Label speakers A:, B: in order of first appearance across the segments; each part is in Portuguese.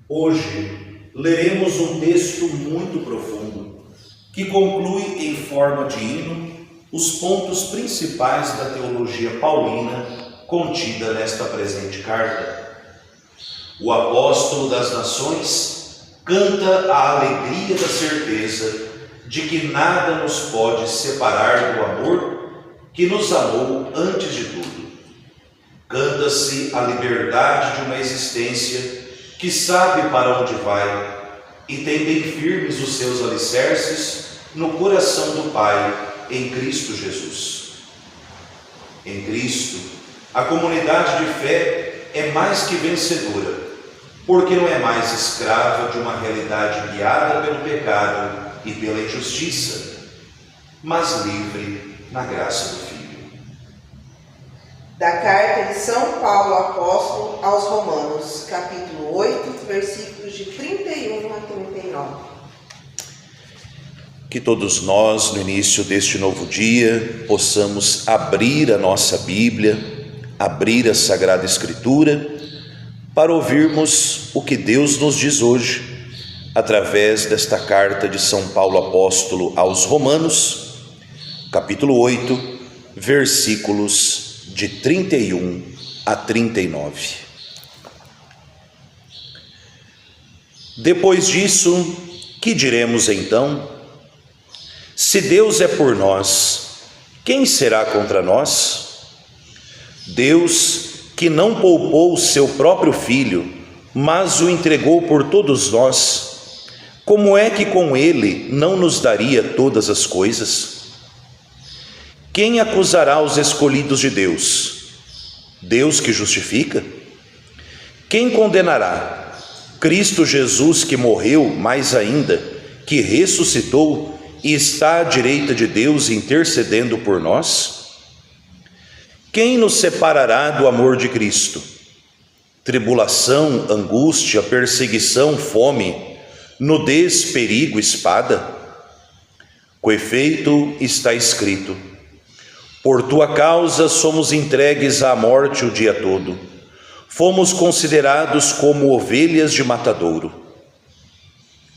A: Hoje leremos um texto muito profundo que conclui em forma de hino os pontos principais da teologia paulina contida nesta presente carta. O apóstolo das nações canta a alegria da certeza de que nada nos pode separar do amor que nos amou antes de tudo. Canta-se a liberdade de uma existência que sabe para onde vai e tem bem firmes os seus alicerces no coração do Pai em Cristo Jesus. Em Cristo, a comunidade de fé é mais que vencedora, porque não é mais escrava de uma realidade guiada pelo pecado e pela injustiça, mas livre na graça do Filho.
B: Da carta de São Paulo apóstolo aos Romanos, capítulo 8, versículos de 31 a 39.
A: Que todos nós, no início deste novo dia, possamos abrir a nossa Bíblia, abrir a Sagrada Escritura, para ouvirmos o que Deus nos diz hoje, através desta carta de São Paulo apóstolo aos Romanos, capítulo 8, versículos de 31 a 39. Depois disso, que diremos então? Se Deus é por nós, quem será contra nós? Deus, que não poupou o seu próprio Filho, mas o entregou por todos nós, como é que com ele não nos daria todas as coisas? Quem acusará os escolhidos de Deus? Deus que justifica? Quem condenará? Cristo Jesus, que morreu, mais ainda, que ressuscitou e está à direita de Deus intercedendo por nós? Quem nos separará do amor de Cristo? Tribulação, angústia, perseguição, fome, nudez, perigo, espada? Com efeito está escrito: por tua causa somos entregues à morte o dia todo. Fomos considerados como ovelhas de matadouro.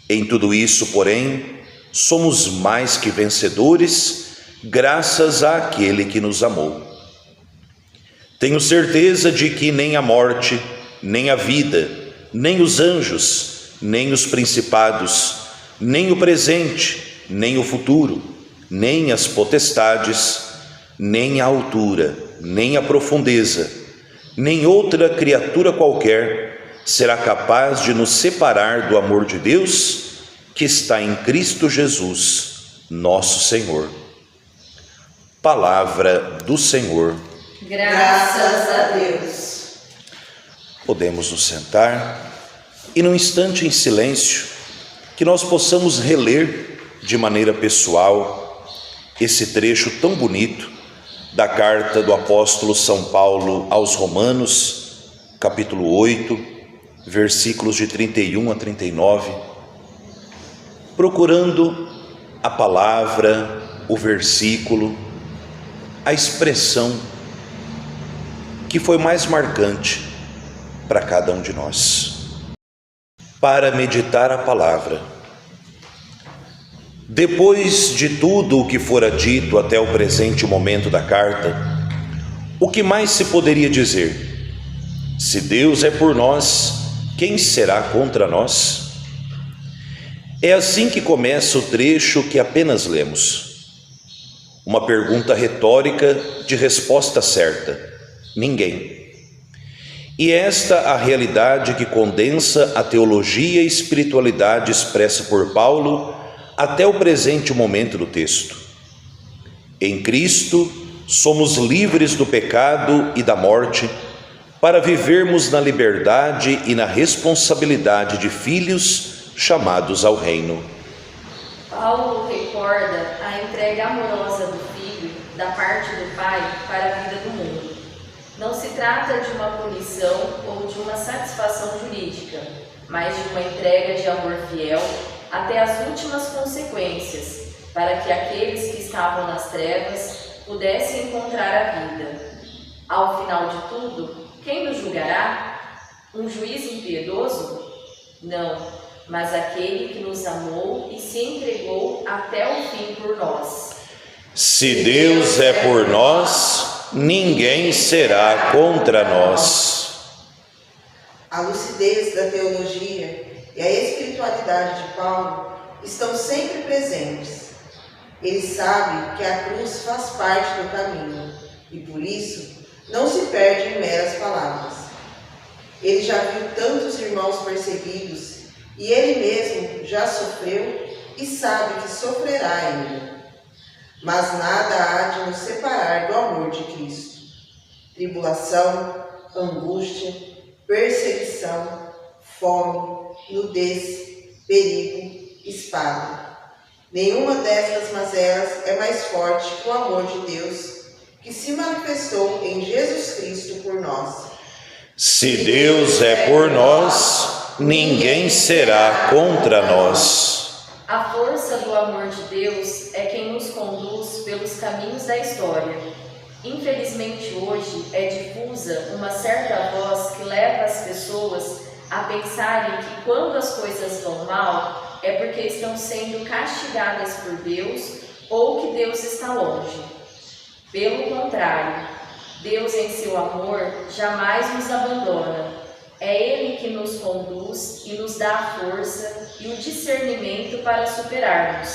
A: Em tudo isso, porém, somos mais que vencedores, graças àquele que nos amou. Tenho certeza de que nem a morte, nem a vida, nem os anjos, nem os principados, nem o presente, nem o futuro, nem as potestades, nem a altura, nem a profundeza, nem outra criatura qualquer será capaz de nos separar do amor de Deus que está em Cristo Jesus, nosso Senhor. Palavra do Senhor.
B: Graças a Deus.
A: Podemos nos sentar e num instante em silêncio que nós possamos reler de maneira pessoal esse trecho tão bonito da carta do apóstolo São Paulo aos Romanos, capítulo 8, versículos de 31 a 39, procurando a palavra, o versículo, a expressão que foi mais marcante para cada um de nós. Para meditar a palavra. Depois de tudo o que fora dito até o presente momento da carta, o que mais se poderia dizer? Se Deus é por nós, quem será contra nós? É assim que começa o trecho que apenas lemos. Uma pergunta retórica de resposta certa: ninguém. E esta a realidade que condensa a teologia e espiritualidade expressa por Paulo até o presente momento do texto. Em Cristo, somos livres do pecado e da morte para vivermos na liberdade e na responsabilidade de filhos chamados ao reino.
C: Paulo recorda a entrega amorosa do Filho da parte do Pai para a vida do mundo. Não se trata de uma punição ou de uma satisfação jurídica, mas de uma entrega de amor fiel até as últimas consequências, para que aqueles que estavam nas trevas pudessem encontrar a vida. Ao final de tudo, quem nos julgará? Um juiz impiedoso? Não, mas aquele que nos amou e se entregou até o fim por nós.
A: Se Deus é por nós, ninguém será contra nós.
B: A lucidez da teologia e a espiritualidade de Paulo estão sempre presentes. Ele sabe que a cruz faz parte do caminho e, por isso, não se perde em meras palavras. Ele já viu tantos irmãos perseguidos e ele mesmo já sofreu e sabe que sofrerá ainda. Mas nada há de nos separar do amor de Cristo. Tribulação, angústia, perseguição, fome, nudez, perigo, espada. Nenhuma destas mazelas é mais forte que o amor de Deus, que se manifestou em Jesus Cristo por nós.
A: Se Deus é por nós, ninguém será contra nós.
C: A força do amor de Deus é quem nos conduz pelos caminhos da história. Infelizmente hoje é difusa uma certa voz que leva as pessoas a pensarem que quando as coisas vão mal é porque estão sendo castigadas por Deus ou que Deus está longe. Pelo contrário, Deus em seu amor jamais nos abandona. É Ele que nos conduz e nos dá a força e o discernimento para superarmos.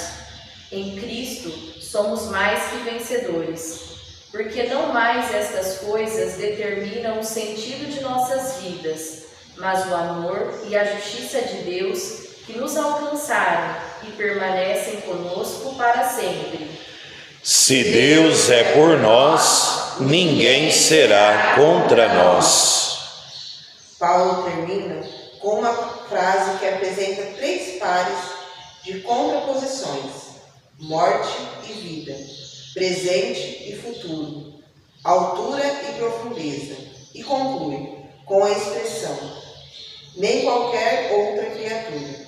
C: Em Cristo somos mais que vencedores, porque não mais estas coisas determinam o sentido de nossas vidas, mas o amor e a justiça de Deus que nos alcançaram e permanecem conosco para sempre.
A: Se Deus é por nós, ninguém será contra nós.
B: Paulo termina com uma frase que apresenta 3 pares de contraposições: morte e vida, presente e futuro, altura e profundeza, e conclui com a expressão: nem qualquer outra criatura.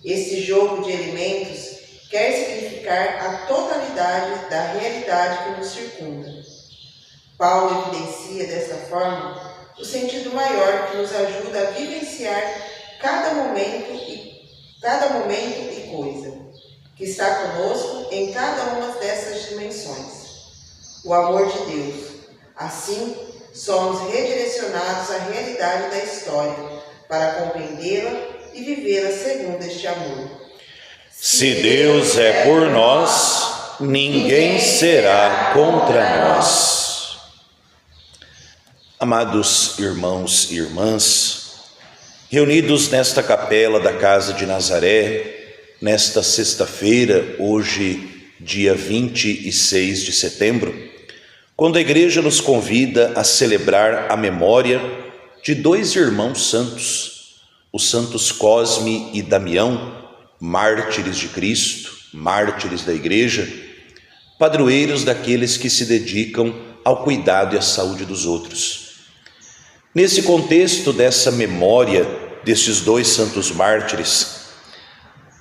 B: Esse jogo de elementos quer significar a totalidade da realidade que nos circunda. Paulo evidencia dessa forma o sentido maior que nos ajuda a vivenciar cada momento e coisa que está conosco em cada uma dessas dimensões. O amor de Deus. Assim, somos redirecionados à realidade da história para compreendê-la e vivê-la segundo este amor.
A: Se Deus é por nós, ninguém será contra nós. Amados irmãos e irmãs, reunidos nesta capela da Casa de Nazaré, nesta sexta-feira, hoje, dia 26 de setembro, quando a Igreja nos convida a celebrar a memória de 2 irmãos santos, os santos Cosme e Damião, mártires de Cristo, mártires da Igreja, padroeiros daqueles que se dedicam ao cuidado e à saúde dos outros. Nesse contexto dessa memória destes 2 santos mártires,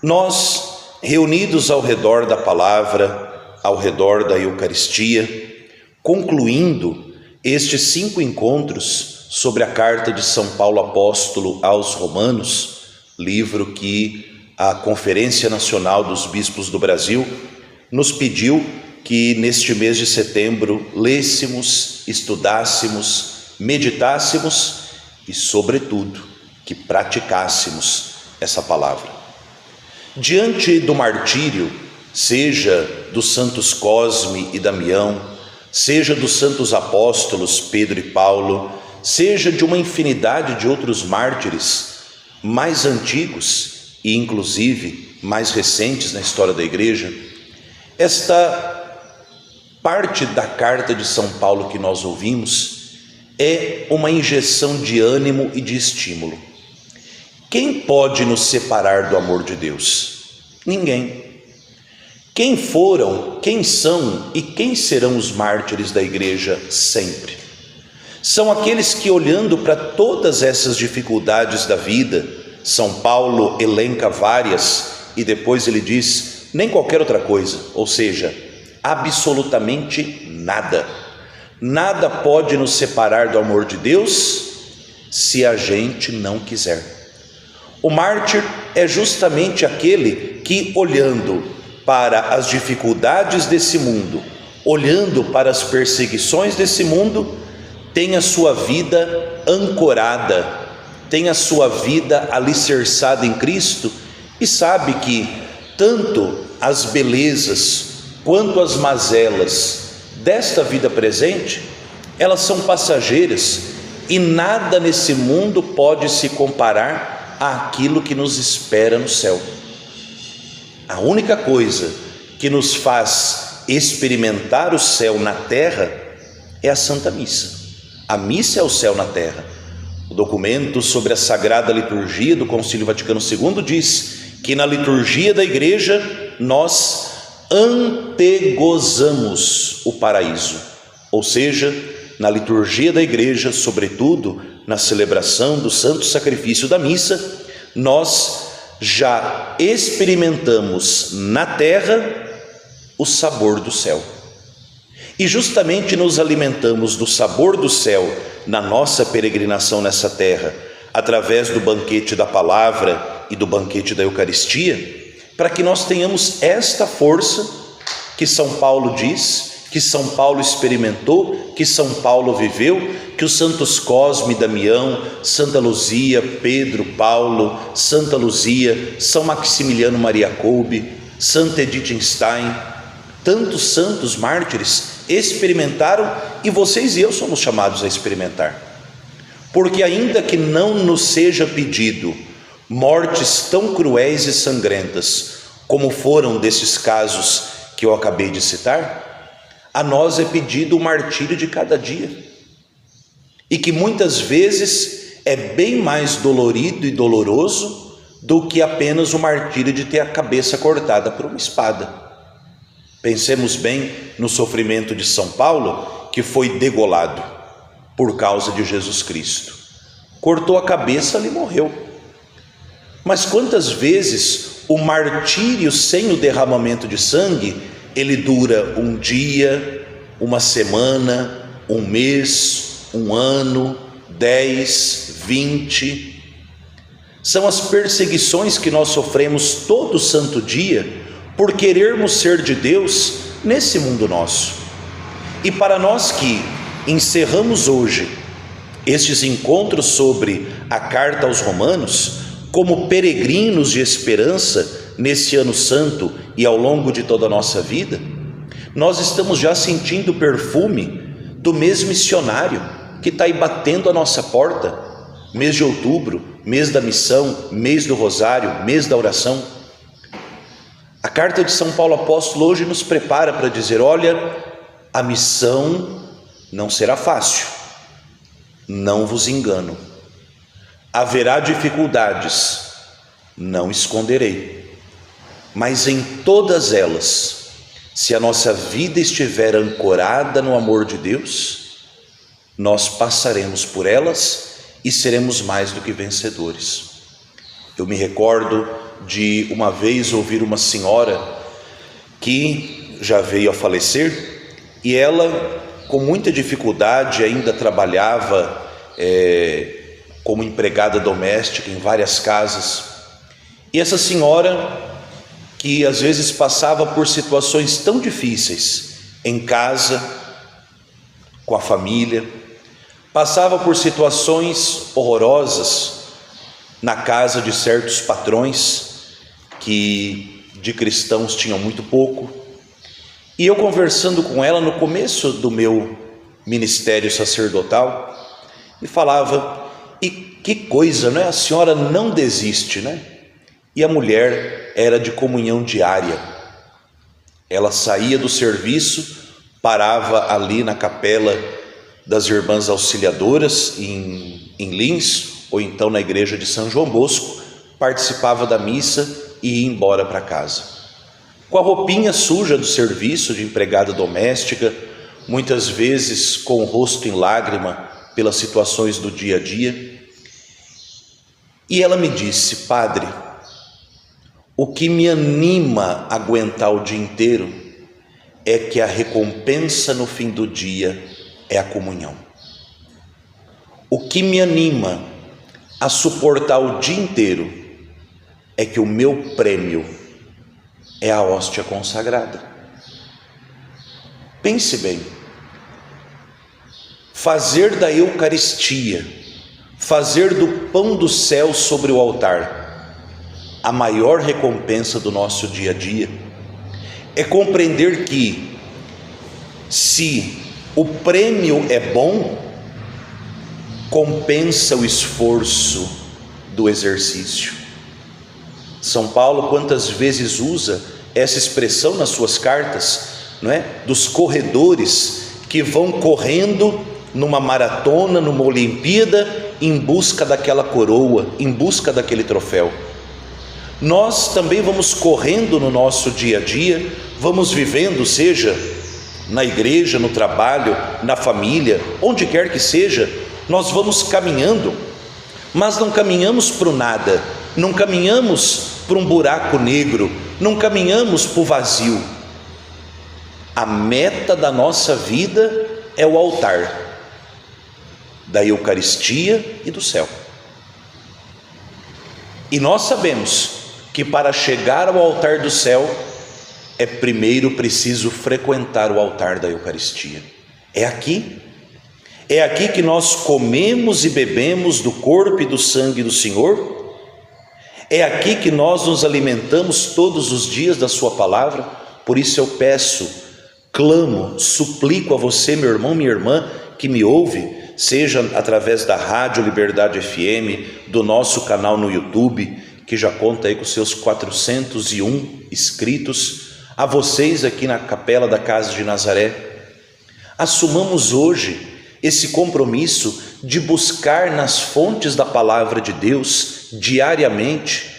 A: nós, reunidos ao redor da palavra, ao redor da Eucaristia, concluindo estes 5 encontros sobre a carta de São Paulo Apóstolo aos Romanos, livro que a Conferência Nacional dos Bispos do Brasil nos pediu que neste mês de setembro lêssemos, estudássemos, meditássemos e, sobretudo, que praticássemos essa palavra. Diante do martírio, seja dos santos Cosme e Damião, seja dos santos apóstolos Pedro e Paulo, seja de uma infinidade de outros mártires mais antigos e inclusive mais recentes na história da Igreja, esta parte da carta de São Paulo que nós ouvimos é uma injeção de ânimo e de estímulo. Quem pode nos separar do amor de Deus? Ninguém. Quem foram, quem são e quem serão os mártires da Igreja sempre? São aqueles que, olhando para todas essas dificuldades da vida, São Paulo elenca várias e depois ele diz, nem qualquer outra coisa, ou seja, absolutamente nada. Nada pode nos separar do amor de Deus se a gente não quiser. O mártir é justamente aquele que, olhando para as dificuldades desse mundo, olhando para as perseguições desse mundo, tem a sua vida ancorada, tem a sua vida alicerçada em Cristo e sabe que tanto as belezas quanto as mazelas desta vida presente, elas são passageiras e nada nesse mundo pode se comparar àquilo que nos espera no céu. A única coisa que nos faz experimentar o céu na terra é a Santa Missa. A missa é o céu na terra. O documento sobre a Sagrada Liturgia do Concílio Vaticano II diz que na liturgia da Igreja nós antegozamos o paraíso, ou seja, na liturgia da Igreja, sobretudo na celebração do Santo Sacrifício da Missa, nós já experimentamos na terra o sabor do céu. E justamente nos alimentamos do sabor do céu na nossa peregrinação nessa terra, através do banquete da palavra e do banquete da Eucaristia, para que nós tenhamos esta força que São Paulo diz, que São Paulo experimentou, que São Paulo viveu, que os santos Cosme e Damião, Santa Luzia, Pedro, Paulo, Santa Luzia, São Maximiliano Maria Kolbe, Santa Edith Stein, tantos santos mártires experimentaram e vocês e eu somos chamados a experimentar. Porque ainda que não nos seja pedido mortes tão cruéis e sangrentas como foram desses casos que eu acabei de citar, a nós é pedido o martírio de cada dia, e que muitas vezes é bem mais dolorido e doloroso do que apenas o martírio de ter a cabeça cortada por uma espada. Pensemos bem no sofrimento de São Paulo, que foi degolado por causa de Jesus Cristo. Cortou a cabeça e morreu. Mas quantas vezes o martírio sem o derramamento de sangue, ele dura um dia, uma semana, um mês, um ano, 10, 20. São as perseguições que nós sofremos todo santo dia por querermos ser de Deus nesse mundo nosso. E para nós que encerramos hoje estes encontros sobre a carta aos Romanos, como peregrinos de esperança nesse ano santo e ao longo de toda a nossa vida, nós estamos já sentindo o perfume do mês missionário que está aí batendo a nossa porta. Mês de outubro, mês da missão, mês do rosário, mês da oração. A carta de São Paulo Apóstolo hoje nos prepara para dizer: olha, a missão não será fácil, não vos engano. Haverá dificuldades, não esconderei, mas em todas elas, se a nossa vida estiver ancorada no amor de Deus, nós passaremos por elas e seremos mais do que vencedores. Eu me recordo de uma vez ouvir uma senhora que já veio a falecer, e ela com muita dificuldade ainda trabalhava como empregada doméstica em várias casas, e essa senhora, que às vezes passava por situações tão difíceis em casa, com a família, passava por situações horrorosas na casa de certos patrões que de cristãos tinham muito pouco, e eu conversando com ela no começo do meu ministério sacerdotal, e falava: e que coisa, não é? A senhora não desiste, né? E a mulher era de comunhão diária. Ela saía do serviço, parava ali na capela das Irmãs Auxiliadoras em Lins, ou então na igreja de São João Bosco, participava da missa e ia embora para casa. Com a roupinha suja do serviço de empregada doméstica, muitas vezes com o rosto em lágrima pelas situações do dia a dia. E ela me disse: padre, o que me anima a aguentar o dia inteiro é que a recompensa no fim do dia é a comunhão. O que me anima a suportar o dia inteiro é que o meu prêmio é a hóstia consagrada. Pense bem, fazer da Eucaristia, fazer do pão do céu sobre o altar, a maior recompensa do nosso dia a dia, é compreender que, se o prêmio é bom, compensa o esforço do exercício. São Paulo quantas vezes usa essa expressão nas suas cartas, não é? Dos corredores que vão correndo numa maratona, numa Olimpíada, em busca daquela coroa, em busca daquele troféu. Nós também vamos correndo no nosso dia a dia, vamos vivendo, seja na igreja, no trabalho, na família, onde quer que seja, nós vamos caminhando, mas não caminhamos para o nada, não caminhamos para um buraco negro, não caminhamos para o vazio. A meta da nossa vida é o altar da Eucaristia e do céu. E nós sabemos que para chegar ao altar do céu é primeiro preciso frequentar o altar da Eucaristia. É aqui que nós comemos e bebemos do corpo e do sangue do Senhor. É aqui que nós nos alimentamos todos os dias da sua palavra. Por isso eu peço, clamo, suplico a você, meu irmão, minha irmã, que me ouve, seja através da Rádio Liberdade FM, do nosso canal no YouTube, que já conta aí com seus 401 inscritos, a vocês aqui na Capela da Casa de Nazaré. Assumamos hoje esse compromisso de buscar nas fontes da palavra de Deus diariamente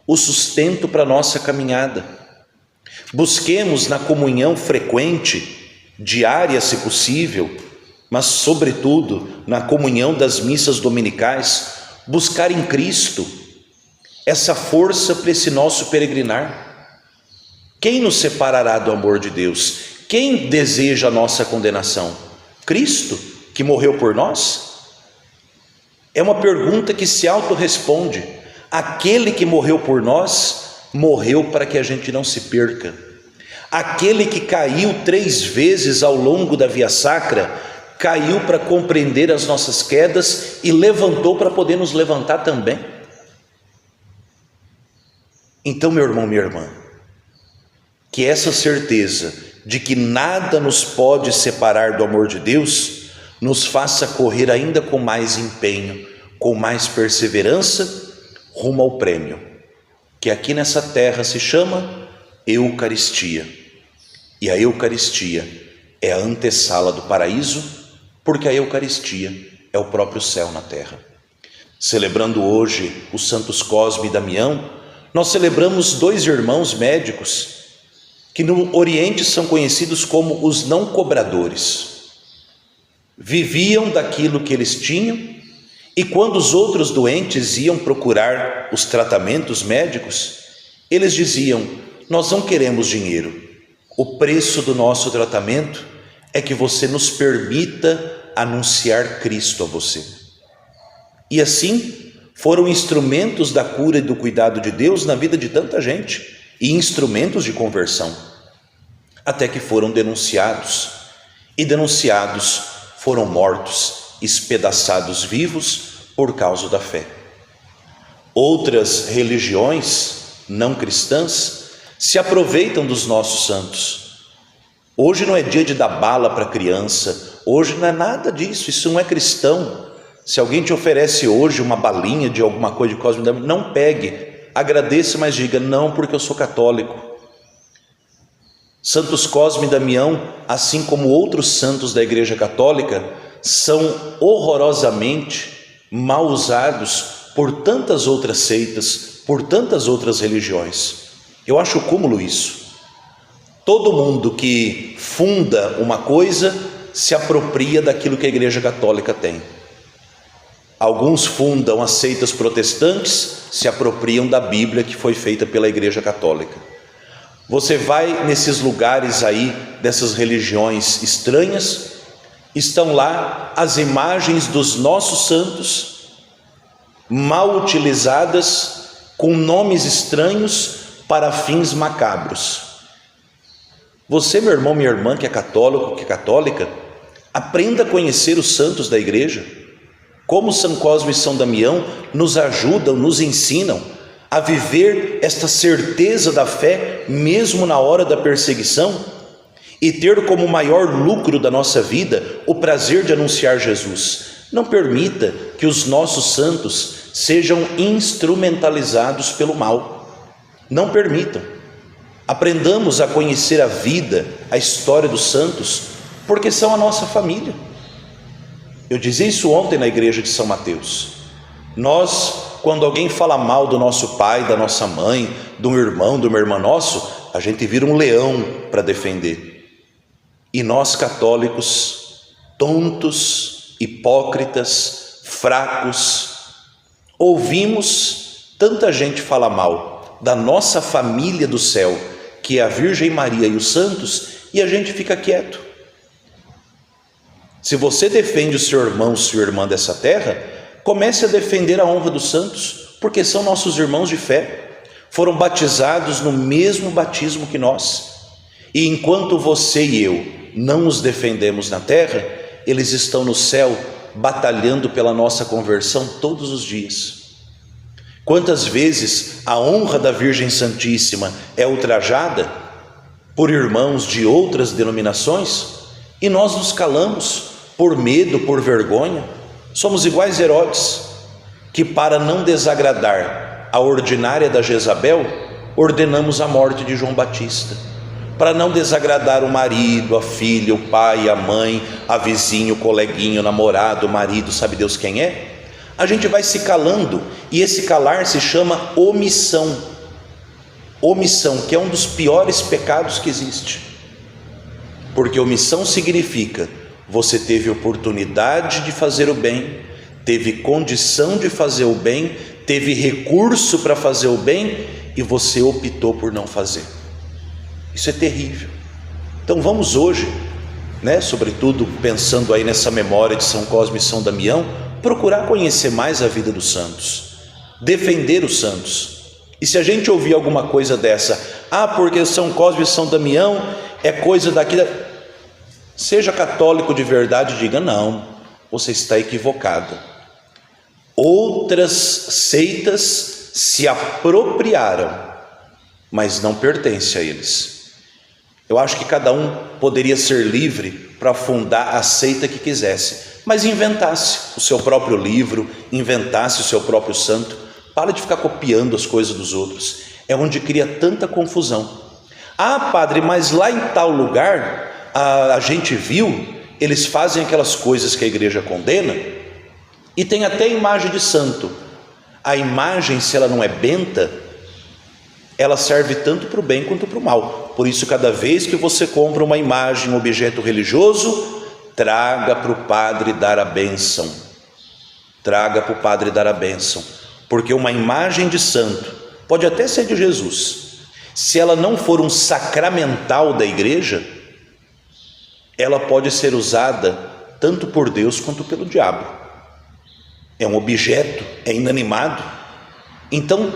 A: o sustento para a nossa caminhada. Busquemos na comunhão frequente, diária se possível, mas sobretudo na comunhão das missas dominicais, buscar em Cristo essa força para esse nosso peregrinar. Quem nos separará do amor de Deus? Quem deseja a nossa condenação? Cristo, que morreu por nós? É uma pergunta que se autorresponde. Aquele que morreu por nós, morreu para que a gente não se perca. Aquele que caiu 3 vezes ao longo da Via Sacra, caiu para compreender as nossas quedas e levantou para poder nos levantar também. Então, meu irmão, minha irmã, que essa certeza de que nada nos pode separar do amor de Deus, nos faça correr ainda com mais empenho, com mais perseverança, rumo ao prêmio, que aqui nessa terra se chama Eucaristia. E a Eucaristia é a antessala do paraíso, porque a Eucaristia é o próprio céu na terra. Celebrando hoje os santos Cosme e Damião, nós celebramos 2 irmãos médicos que no Oriente são conhecidos como os não cobradores. Viviam daquilo que eles tinham, e quando os outros doentes iam procurar os tratamentos médicos, eles diziam: nós não queremos dinheiro, o preço do nosso tratamento é que você nos permita anunciar Cristo a você. E assim foram instrumentos da cura e do cuidado de Deus na vida de tanta gente, e instrumentos de conversão, até que foram denunciados, e denunciados foram mortos, espedaçados vivos por causa da fé. Outras religiões não cristãs se aproveitam dos nossos santos. Hoje não é dia de dar bala para criança, hoje não é nada disso, isso não é cristão. Se alguém te oferece hoje uma balinha de alguma coisa de Cosme e Damião, não pegue, agradeça, mas diga: não, porque eu sou católico. Santos Cosme e Damião, assim como outros santos da Igreja Católica, são horrorosamente mal usados por tantas outras seitas, por tantas outras religiões. Eu acho cúmulo isso. Todo mundo que funda uma coisa se apropria daquilo que a Igreja Católica tem. Alguns fundam as seitas protestantes, se apropriam da Bíblia que foi feita pela Igreja Católica. Você vai nesses lugares aí, dessas religiões estranhas, estão lá as imagens dos nossos santos, mal utilizadas, com nomes estranhos para fins macabros. Você, meu irmão, minha irmã, que é católico, que é católica, aprenda a conhecer os santos da igreja. Como São Cosme e São Damião nos ajudam, nos ensinam a viver esta certeza da fé, mesmo na hora da perseguição, e ter como maior lucro da nossa vida o prazer de anunciar Jesus. Não permita que os nossos santos sejam instrumentalizados pelo mal. Não permitam. Aprendamos a conhecer a vida, a história dos santos, porque são a nossa família. Eu dizia isso ontem na igreja de São Mateus. Nós, quando alguém fala mal do nosso pai, da nossa mãe, de um irmão, de uma irmã nosso, a gente vira um leão para defender. E nós católicos, tontos, hipócritas, fracos, ouvimos tanta gente falar mal da nossa família do céu, que é a Virgem Maria e os santos, e a gente fica quieto. Se você defende o seu irmão, sua irmã dessa terra, comece a defender a honra dos santos, porque são nossos irmãos de fé, foram batizados no mesmo batismo que nós. E enquanto você e eu não os defendemos na terra, eles estão no céu batalhando pela nossa conversão todos os dias. Quantas vezes a honra da Virgem Santíssima é ultrajada por irmãos de outras denominações e nós nos calamos por medo, por vergonha. Somos iguais Herodes, que para não desagradar a ordinária da Jezabel, ordenamos a morte de João Batista. Para não desagradar o marido, a filha, o pai, a mãe, a vizinho, o coleguinho, o namorado, o marido, sabe Deus quem é? A gente vai se calando, e esse calar se chama omissão. Omissão, que é um dos piores pecados que existe. Porque omissão significa: você teve oportunidade de fazer o bem, teve condição de fazer o bem, teve recurso para fazer o bem, e você optou por não fazer. Isso é terrível. Então vamos hoje, sobretudo pensando aí nessa memória de São Cosme e São Damião, procurar conhecer mais a vida dos santos, defender os santos. E se a gente ouvir alguma coisa dessa, porque São Cosme e São Damião é coisa daqui, seja católico de verdade, diga: não, você está equivocado. Outras seitas se apropriaram, mas não pertence a eles. Eu acho que cada um poderia ser livre para fundar a seita que quisesse, mas inventasse o seu próprio livro, inventasse o seu próprio santo. Para de ficar copiando as coisas dos outros, é onde cria tanta confusão. Padre, mas lá em tal lugar a gente viu, eles fazem aquelas coisas que a igreja condena, e tem até imagem de santo. A imagem, se ela não é benta, ela serve tanto para o bem quanto para o mal. Por isso, cada vez que você compra uma imagem, um objeto religioso, traga para o padre dar a bênção. Traga para o padre dar a bênção. Porque uma imagem de santo, pode até ser de Jesus, se ela não for um sacramental da igreja, ela pode ser usada tanto por Deus quanto pelo diabo. É um objeto, é inanimado. Então,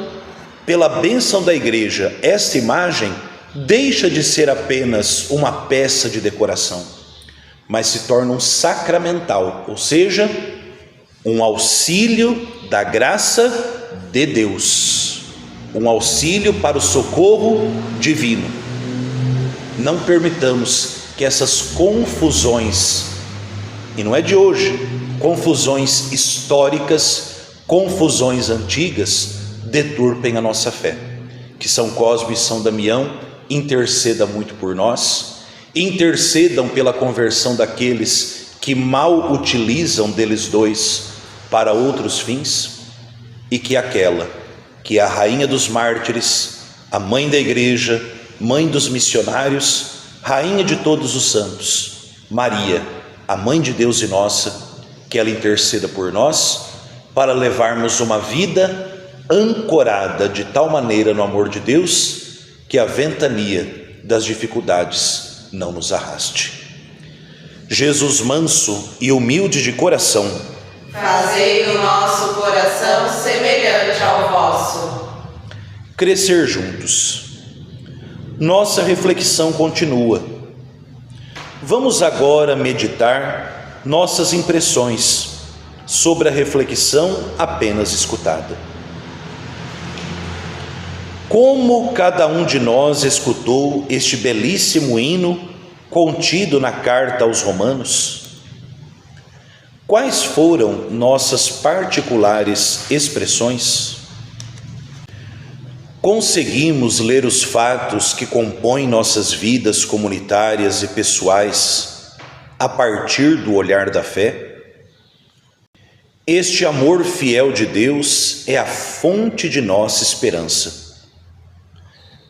A: pela bênção da igreja, esta imagem deixa de ser apenas uma peça de decoração, mas se torna um sacramental, ou seja, um auxílio da graça de Deus, um auxílio para o socorro divino. Não permitamos que essas confusões, e não é de hoje, confusões históricas, confusões antigas, deturpem a nossa fé. Que São Cosme e São Damião interceda muito por nós, intercedam pela conversão daqueles que mal utilizam deles dois para outros fins, e que aquela que é a rainha dos mártires, a mãe da igreja, mãe dos missionários, rainha de todos os santos, Maria, a mãe de Deus e nossa, que ela interceda por nós, para levarmos uma vida ancorada de tal maneira no amor de Deus, que a ventania das dificuldades não nos arraste. Jesus manso e humilde de coração,
B: fazei o nosso coração semelhante ao vosso.
A: Crescer juntos. Nossa reflexão continua. Vamos agora meditar nossas impressões sobre a reflexão apenas escutada. Como cada um de nós escutou este belíssimo hino contido na carta aos Romanos? Quais foram nossas particulares expressões? Conseguimos ler os fatos que compõem nossas vidas comunitárias e pessoais a partir do olhar da fé? Este amor fiel de Deus é a fonte de nossa esperança.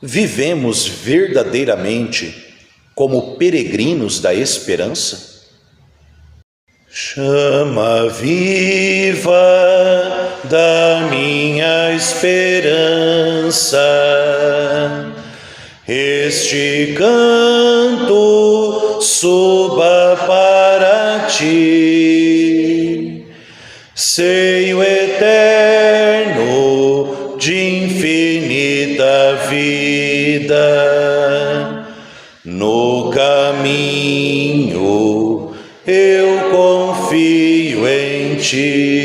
A: Vivemos verdadeiramente como peregrinos da esperança? Chama viva da minha esperança, este canto suba para ti, seio eterno de infinita vida, no caminho eu confio em ti.